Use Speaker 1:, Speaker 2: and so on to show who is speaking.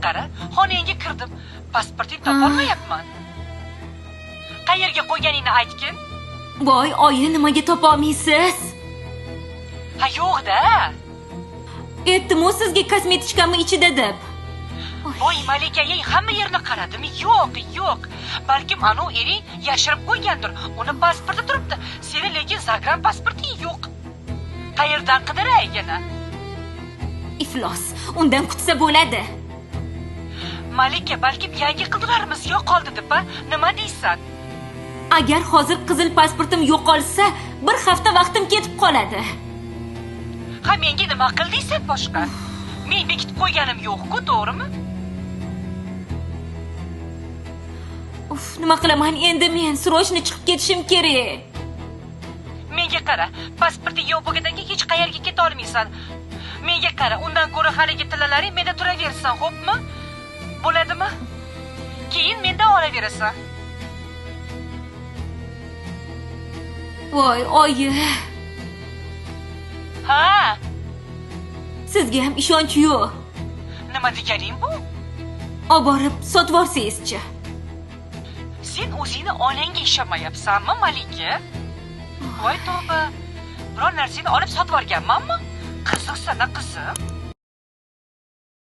Speaker 1: qara, xonangga kirdim. Pasportingni topolmayapman. Qayerga qo'yganingni aytgin.
Speaker 2: Voy, oyi, nimaga topolmaysiz?
Speaker 1: Ha, yo'q-da.
Speaker 2: Aytdim-ku sizga kosmetichkamni ichida deb.
Speaker 1: Voy, Malika, hamma yerni qaradimi? Yo'q. Balkim anu ering yashirib qo'ygandir. Uni pasporti turibdi. Seni lekin zagram pasporting yo'q. Qayerdan qidiray yana?
Speaker 2: Iflos, undan kutsa bo'ladi.
Speaker 1: Malika, balkim yangi qidirarmiz yo qoldi deb, nima deysan?
Speaker 2: Agar hozir qizil pasportim yo'qolsa, bir hafta vaqtim ketib qoladi.
Speaker 1: Ha, menga nima qildingsan boshqa? Men bekitib qo'yganim yo'q-ku, to'g'rimi?
Speaker 2: Uf, nima qilaman endi men? Srochni chiqib ketishim kerak.
Speaker 1: Menga qara, pasporting yo'q bo'lgandan keyin hech qayerga keta olmaysan. Menga qara, undan ko'ra haligi tillalaring menda turaversin, xo'pmi? Bo'ladimi? Keyin mendan olaverasan.
Speaker 2: Voy, oyi.
Speaker 1: Ha,
Speaker 2: Sizga ham ishonch yo'q.
Speaker 1: nima deganing bu?
Speaker 2: Oborib sotvorsangiz-chi.
Speaker 1: Sen o'zingni onangga ishonmayapsanmi, Malika? Voy tavba. Biror narsani olib sotib olganmanmi? Qiziqsan-a, qizim.